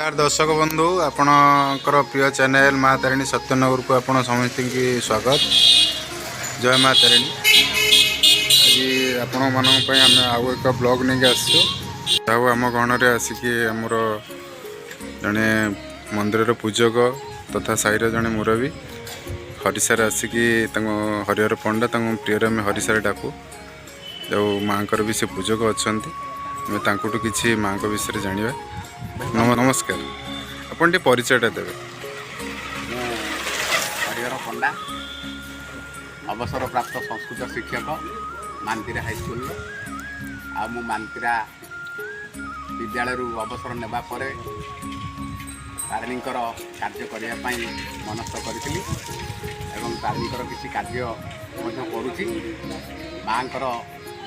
नमस्कार दर्शक बंधु आपणकर प्रिय चैनल माँ तारिणी सत्यनगर को आपण समस्त की स्वागत। जय माँ तारिणी। आज आपण मान आम आउ एक ब्लॉग नहीं आसो आम गहन आसिकी आमर जड़े मंदिर पूजक तथा साईर जड़े मुरबी हरिसार आसिकी हरिहर पंडा प्रिय आम हरिसार डाकू जो माँ भी से पूजक अच्छा किसी माँ विषय जाना। नमस्कार अपन परिचयटा देवे। हरिहर पंडा अवसर प्राप्त संस्कृत शिक्षक मानतीरा हाईस्कल आ मानतीरा विद्यालय अवसर नेबा परे तारिणीकर कार्य करने मनस्थ करी एवं तारिणीकर किसी कार्य करुँची माँकर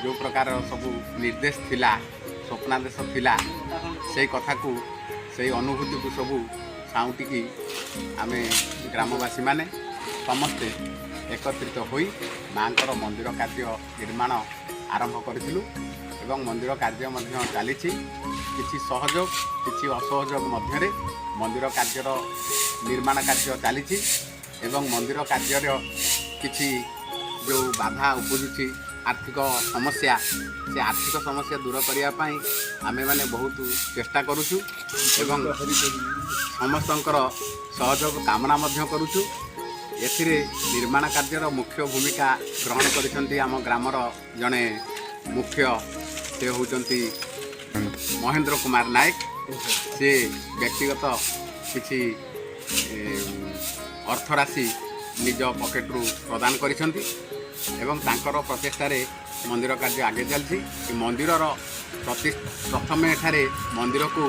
जो प्रकार सब निर्देश थिला स्वप्नादेश थिला से कथा को से अनुभूति को सबू साउटिकी आमे ग्रामवासी माने समस्ते एकत्रित होई माँकर मंदिर कार्य निर्माण आरंभ करिथिलु एवं मंदिर कार्य मध्य चलीछि। किछि सहयोग किछि असहयोग मध्य मंदिर कार्यर निर्माण कार्य चलीछि एवं मंदिर कार्यर किछि जो बाधा उपजुछि आर्थिक समस्या से आर्थिक समस्या दूर करने आमे माने बहुत चेष्टा करुचु एवं समस्तंकर सहयोग कामना मध्य करुचु। एथिरे निर्माण कार्यर मुख्य भूमिका ग्रहण करिसंती आम ग्रामर जड़े मुख्य से होउचंती महेंद्र कुमार नायक। से व्यक्तिगत किछि अर्थराशि निज पॉकेट रु प्रदान करिसंती एवं तांकर प्रचेष्टार मंदिर कार्य आगे चलती। मंदिर प्रथम एठारे मंदिर को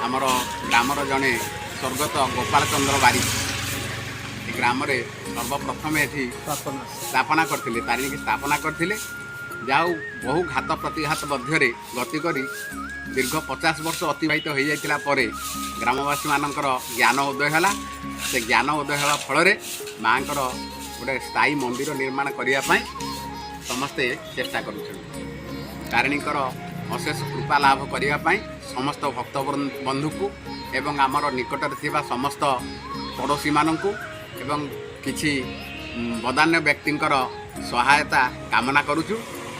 आमर ग्रामर जड़े स्वर्गत गोपाल चंद्र बारी ग्राम सर्वप्रथम ये स्थापना करते तारिणी की स्थापना करते जाऊ बहु घात प्रतिघात मध्य गति करी दीर्घ 50 वर्ष अतिबाहित हो जाता पर ग्रामवासी मानकर ज्ञान उदय है। से ज्ञान उदय है फल माँ गोटे स्थायी मंदिर निर्माण करने समस्ते चेष्टा करुणीकर अशेष कृपा लाभ करने समस्त भक्त बंधु को एवं आमर निकटर थिबा समस्त पड़ोशी मानक एवं किछि बदान्य व्यक्तिंकर सहायता कामना करुचु।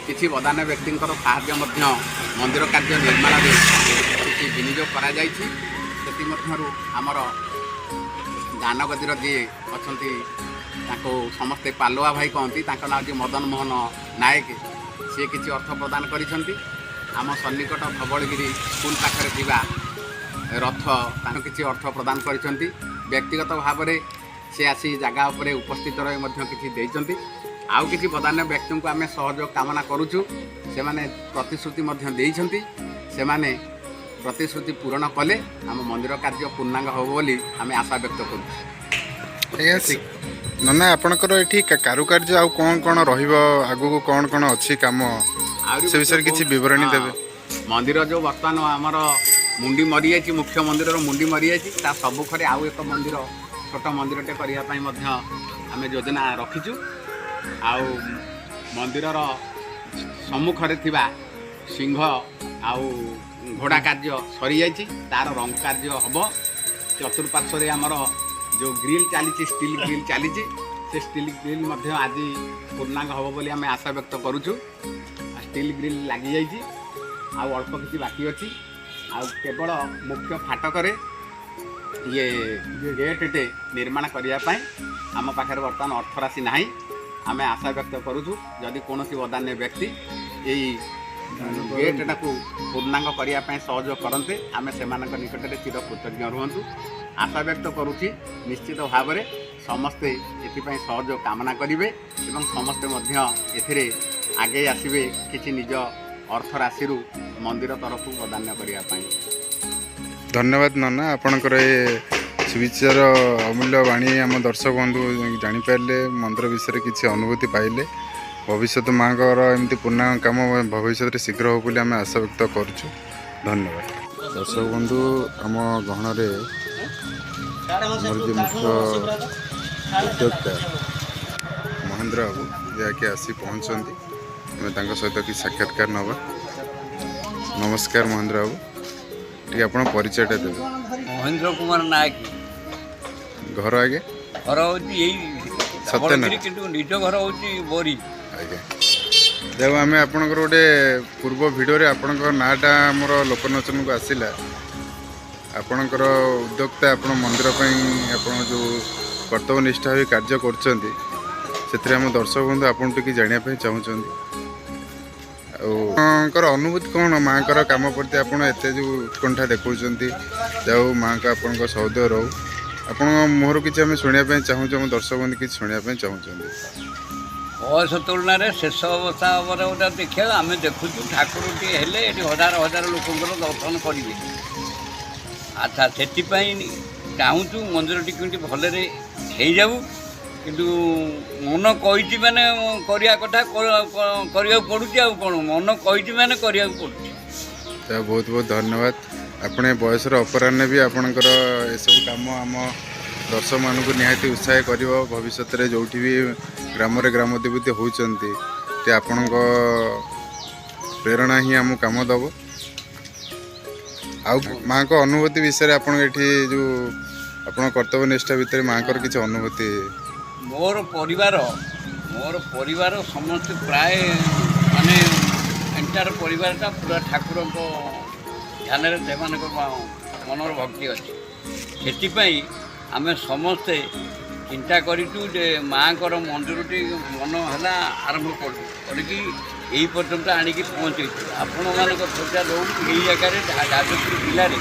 किछि बदान्य व्यक्तिंकर साहाय्य मध्य मंदिर कार्य निर्माण में किछि विनियोग करा जायछि। सेति मध्यरु आमर दानगदीर जी अछंती ताको समस्ते पालुआ भाई कहती ना हूँ मदन मोहन नायक। सी किसी अर्थ प्रदान करिसेंती आम सन्निकट धवलगिरी स्कूल पाखे थिबा रथ ताको किसी अर्थ प्रदान करिसेंती। व्यक्तिगत भाव में से आसी जगह उपरे उपस्थित रही मध्य किसी देइचंती। आउ किसी बदान्य व्यक्ति को आम सहयोग कामना करुचु। से माने प्रतिश्रुति मध्य देइचंती। से माने प्रतिश्रुति पूरण कले आम मंदिर कार्य पूर्णांग हो बोली आम आशा व्यक्त करूँ। ना आपणकर ये कारुकार्य आउ कौन कौन रगू कौन कौन अच्छी कम से विषय किसी बरणी देवे। मंदिर जो बर्तमान आमर मुंडी मरी जाइए मुख्य मंदिर मुंडी मरी जाइए सबुखरे आउ एक मंदिर छोट मंदिरटे करने आम योजना रखीचु। आउ मंदिर सम्मुखरे थिबा सिंह आउ घोड़ा कार्य सरी जाइए तार रंग कार्य हम चतुर्पार्श्व आमर जो ग्रिल चली स्टील ग्रिल चली से स्टील ग्रिल मध्य आज पूर्णांग हम बोली आम आशा व्यक्त करुचु। स्टील ग्रिल लगी जाइए आउ अल्प किसी बाकी अच्छी आउ केवल मुख्य फाटक ये गेटे निर्माण करने आम पाखे बर्तमान अर्थराशि ना आम आशा व्यक्त करुचु। जदि कौन बदान्य व्यक्ति यही गेटा को पूर्णांग करने सहयोग करते आम से निकट चिर कृतज्ञ रुहतु। आशा व्यक्त करुच्ची निश्चित भाव में समस्ते एथिपाई सहयोग कामना करेंगे एवं समस्ते एथिरे आगे आसबे किसी निज अर्थ राशि मंदिर तरफ प्रदान करने। धन्यवाद नाना आपणकर ये सुविचार अमूल्य वाणी आम दर्शक बंधु जापारे मंदिर विषय किसी अनुभूति पाइले भविष्य माँ एमती पूर्णांग काम भविष्य शीघ्र हो बोली आम आशा व्यक्त करुचु। धन्यवाद दर्शक बंधु आम गहन मुख्य उद्योक्ता महेंद्र बाबू जहाँकि आसी पहुँचती आम सहित कि साक्षात्कार नवा। नमस्कार महेंद्र बाबू टी आप परिचयटा देवे। ମହେନ୍ଦ୍ର କୁମାର ନାୟକ। ଘର ଆଜ୍ଞା ଘର ହେଉଛି ଏଇ ସତ୍ୟନଗର। କିନ୍ତୁ ନିଜ ଘର ହେଉଛି ବୋରି। ଆଜ୍ଞା ଦେଖ ଆମେ ଆପଣଙ୍କର ଗୋଟେ ପୂର୍ବ ଭିଡ଼ିଓରେ ଆପଣଙ୍କ ନାଁଟା ଆମର ଲୋକଲୋଚନକୁ ଆସିଲା। ଆପଣଙ୍କର ଉଦ୍ୟୋକ୍ତା ଆପଣ ମନ୍ଦିର ପାଇଁ ଆପଣ ଯେଉଁ କର୍ତ୍ତବ୍ୟନିଷ୍ଠା ହୋଇ କାର୍ଯ୍ୟ କରୁଛନ୍ତି ସେଥିରେ ଆମ ଦର୍ଶକ ବନ୍ଧୁ ଆପଣଙ୍କୁ ଟିକେ ଜାଣିବା ପାଇଁ ଚାହୁଁଛନ୍ତି। ଆଉ ଆପଣଙ୍କର ଅନୁଭୂତି କ'ଣ ମାଆଙ୍କର କାମ ପ୍ରତି ଆପଣ ଏତେ ଯେଉଁ ଉତ୍କଣ୍ଠା ଦେଖାଉଛନ୍ତି? ଯାଉ ମାଆଙ୍କ ଆପଣଙ୍କ ସହଦେହ ରହୁ। ଆପଣଙ୍କ ମୁହଁରୁ କିଛି ଆମେ ଶୁଣିବା ପାଇଁ ଚାହୁଁଛୁ, ଆମ ଦର୍ଶକ ବନ୍ଧୁ କିଛି ଶୁଣିବା ପାଇଁ ଚାହୁଁଛନ୍ତି। ବୟସ ତୁଳନାରେ ଶେଷ ଅବସ୍ଥା ଉପରେ ଗୋଟେ ଦେଖିବା ଆମେ ଦେଖୁଛୁ ଠାକୁରଟିଏ ହେଲେ ଏଠି ହଜାର ହଜାର ଲୋକଙ୍କର ଦର୍ଶନ କରିବେ। ଆଚ୍ଛା, ସେଥିପାଇଁ ଚାହୁଁଛୁ ମନ୍ଦିରଟି କେମିତି ଭଲରେ ହେଇଯାଉ, କିନ୍ତୁ ମନ କହିଛି ମାନେ କରିବା କଥା କରିବାକୁ ପଡ଼ୁଛି। ଆଉ କ'ଣ ମନ କହିଛି ମାନେ କରିବାକୁ ପଡ଼ୁଛି। ବହୁତ ବହୁତ ଧନ୍ୟବାଦ। ଆପଣ ଏ ବୟସର ଅପରାହ୍ନରେ ବି ଆପଣଙ୍କର ଏସବୁ କାମ ଆମ ଦର୍ଶକମାନଙ୍କୁ ନିହାତି ଉତ୍ସାହ କରିବ। ଭବିଷ୍ୟତରେ ଯେଉଁଠି ବି ଗ୍ରାମରେ ଗ୍ରାମ ଦେବତୀ ହେଉଛନ୍ତି ସେ ଆପଣଙ୍କ ପ୍ରେରଣା ହିଁ ଆମକୁ କାମ ଦେବ। ଆଉ ମାଆଙ୍କ ଅନୁଭୂତି ବିଷୟରେ ଆପଣ ଏଠି ଯେଉଁ ଆପଣ କର୍ତ୍ତବ୍ୟନିଷ୍ଠା ଭିତରେ ମାଆଙ୍କର କିଛି ଅନୁଭୂତି? ମୋର ପରିବାର ସମସ୍ତେ ପ୍ରାୟ ମାନେ ଏଣ୍ଟାର ପରିବାରଟା ପୁରା ଠାକୁରଙ୍କ ଧ୍ୟାନରେ ସେମାନଙ୍କ ମନର ଭକ୍ତି ଅଛି। ସେଥିପାଇଁ ଆମେ ସମସ୍ତେ ଚିନ୍ତା କରିଛୁ ଯେ ମାଆଙ୍କର ମନ୍ଦିରଟି ମନ ହେଲା ଆରମ୍ଭ କରିକି ଏଇ ପର୍ଯ୍ୟନ୍ତ ଆଣିକି ପହଞ୍ଚେଇଛୁ। ଆପଣମାନଙ୍କ ସୂଚନା ରହୁଛି ଏଇ ଜାଗାରେ ଯାଜପୁର ଜିଲ୍ଲାରେ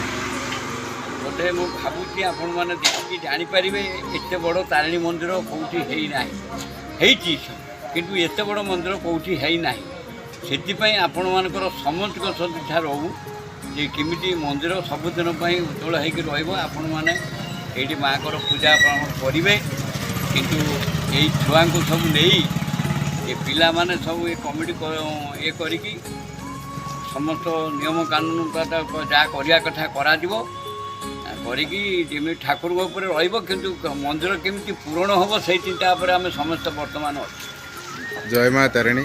ବୋଧେ ମୁଁ ଭାବୁଛି ଆପଣମାନେ ଦେଖିକି ଜାଣିପାରିବେ ଏତେ ବଡ଼ ତାରିଣୀ ମନ୍ଦିର କେଉଁଠି ହେଇନାହିଁ। ହେଇଛି କିନ୍ତୁ ଏତେ ବଡ଼ ମନ୍ଦିର କେଉଁଠି ହେଇନାହିଁ। ସେଥିପାଇଁ ଆପଣମାନଙ୍କର ସମସ୍ତଙ୍କ ସଦିଚ୍ଛା ରହୁ ଯେ କେମିତି ମନ୍ଦିର ସବୁଦିନ ପାଇଁ ଉଜ୍ଜଳ ହେଇକି ରହିବ। ଆପଣମାନେ ଏଇଠି ମାଆଙ୍କର ପୂଜା କରିବେ, କିନ୍ତୁ ଏଇ ଛୁଆଙ୍କୁ ସବୁ ନେଇ ଏ ପିଲାମାନେ ସବୁ ଏ କମିଟି ଇଏ କରିକି ସମସ୍ତ ନିୟମ କାନୁନ ଯାହା କରିବା କଥା କରାଯିବ। କରିକି ଯେମିତି ଠାକୁରଙ୍କ ଉପରେ ରହିବ, କିନ୍ତୁ ମନ୍ଦିର କେମିତି ପୂରଣ ହେବ ସେଇ ଚିନ୍ତା ଉପରେ ଆମେ ସମସ୍ତେ ବର୍ତ୍ତମାନ ଅଛୁ। ଜୟ ମା ତାରିଣୀ।